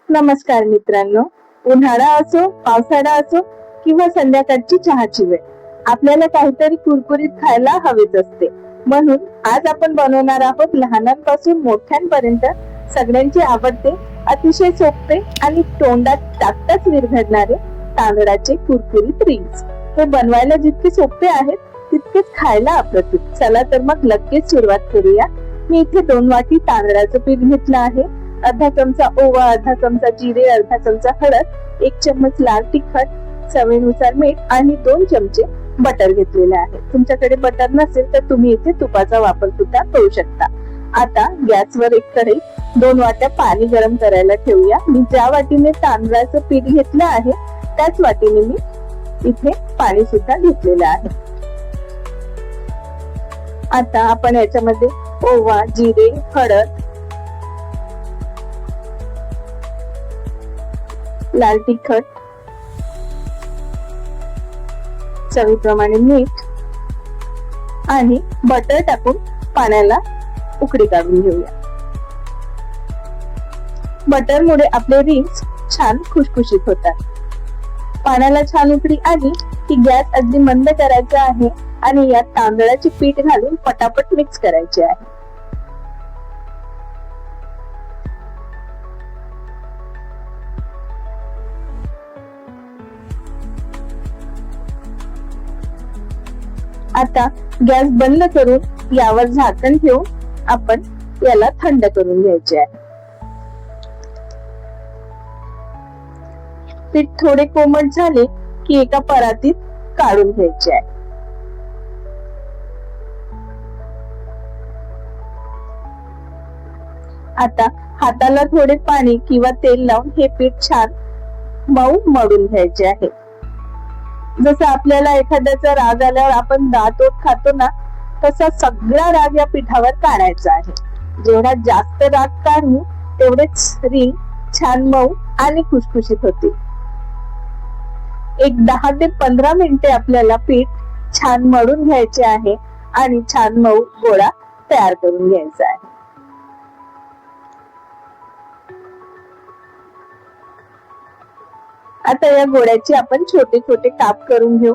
नमस्कार मित्रांनो, उन्हाळा असो पावसाळा असो किंवा संध्याकाळची चहाची वेळ, आपल्याला काहीतरी कुरकुरीत खायला हवेच असते. म्हणून आज आपण बनवणार आहोत लहानांपासून मोठ्यांपर्यंत सगळ्यांचे आवडते, अतिशय सोपे आणि तोंडात टाकताच विरघळणारे तांदळाचे कुरकुरीत रिंग्स. हे बनवायला जितके सोपे आहेत तितकेच खायला अप्रतिम. चला तर मग लगेच सुरुवात करूया. मी इथे 2 वाटी तांदळाचं पीठ घेतलं आहे. अर्धा चमचा ओवा, अर्धा चमचा जिरे, अर्धा चमचा हळद, 1 चम्मच लाल तिखट, चवीनुसार मीठ आणि 2 चमचे बटर घेतलेले आहे. तुमच्याकडे बटर नसेल तर तुम्ही इथे तुपाचा वापर सुद्धा करू शकता. आता गॅसवर एक कढई 2 वाट्या पाणी गरम करायला ठेवूया. मी ज्या वाटीने तांदळाचं पीठ घेतलं आहे त्याच वाटीने मी इथे पाणी सुद्धा घेतलेलं आहे. आता आपण याच्यामध्ये ओवा, जिरे, हळद, लाल तिखट, चवीप्रमाणे मीठ आणि बटर टाकून पाण्याला उकळी काढून घेऊया. बटरमुळे आपले रिंग्स छान खुशखुशीत होतात. पाण्याला छान उकळी आली की गॅस अगदी मंद करायचा आहे आणि यात तांदळाचे पीठ घालून पटापट मिक्स करायचे आहे. आता गॅस बंद करून यावर झाकण ठेवून आपण याला थंड करून घ्यायचे आहे. पीठ थोडे कोमट झाले की एका परातीत काढून घ्यायचे आहे. आता हाताला थोडे पाणी किंवा तेल लावून हे पीठ छान मऊ मळून घ्यायचे आहे. जसं आपल्याला एखाद्याचा राग आल्यावर आपण दात ओठ खातो ना, तसा सगळा राग या पिठावर काढायचा आहे. जेवढा जास्त राग काढू तेवढेच रिंग छान मऊ आणि खुशखुशीत होतील. एक 10 ते 15 मिनिटे आपल्याला पीठ छान मळून घ्यायचे आहे आणि छान मऊ गोळा तयार करून घ्यायचा आहे. आता या गोळ्याचे आपण छोटे छोटे काप करून घेऊ.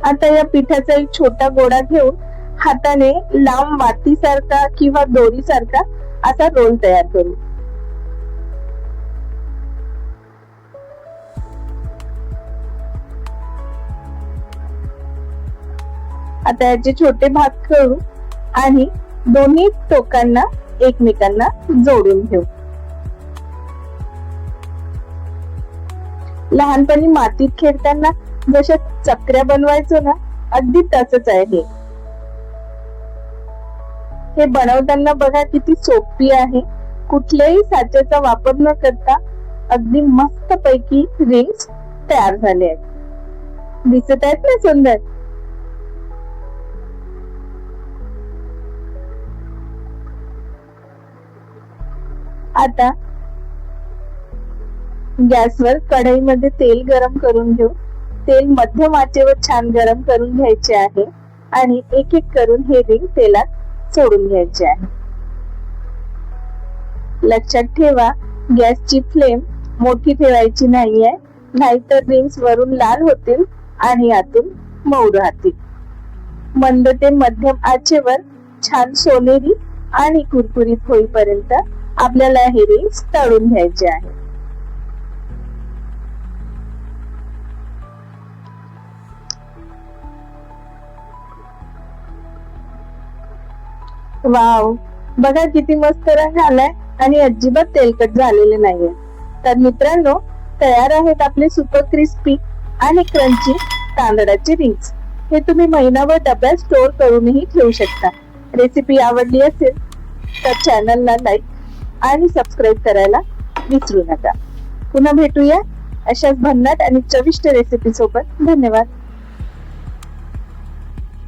आता या पिठाचा एक छोटा गोळा घेऊन हाताने लांब वाटीसारखा किंवा दोरीसारखा असा रोल तयार करू. आता याचे छोटे भाग करू आणि दोन्ही टोकांना एकमेकांना जोडून घेऊ. लहानपणी मातीत खेळताना जशा चक्र्या बनवायचो ना, अगदी तसंच आहे हे बनवताना बघा किती सोपी आहे. कुठल्याही साच्याचा वापर न करता अगदी मस्त पैकी रिंग्स तयार झाले आहेत. दिसत आहेत ना सुंदर. आता गॅसवर कढईमध्ये तेल गरम करून घेऊ. तेल मध्यम आचेवर छान गरम करून घ्यायचे आहे आणि एक एक करून हे रिंग तेलात सोडून घ्यायचे आहे. लक्षात ठेवा, गॅसची फ्लेम मोठी ठेवायची नाहीये, नाहीतर रिंग्स वरून लाल होतील आणि आतून मऊ राहतील. मंद ते मध्यम आचेवर छान सोनेरी आणि कुरकुरीत होईपर्यंत आपल्याला हे रिंग्स तळून घ्यायचे आहे. वाव, बघा किती मस्त रंग आलाय आणि अजिबात तेलकट झालेले नाहीये. तर मित्रांनो, तयार आहेत आपले सुपर क्रिस्पी आणि क्रंची तांदळाचे रिंग्स. हे तुम्ही महिनाभर डब्यात स्टोर करूनही ठेवू शकता. रेसिपी आवडली असेल तर चॅनलला लाईक आणि सबस्क्राईब करायला विसरू नका. पुन्हा भेटूया अशाच भन्नाट आणि चविष्ट रेसिपी सोबत. धन्यवाद.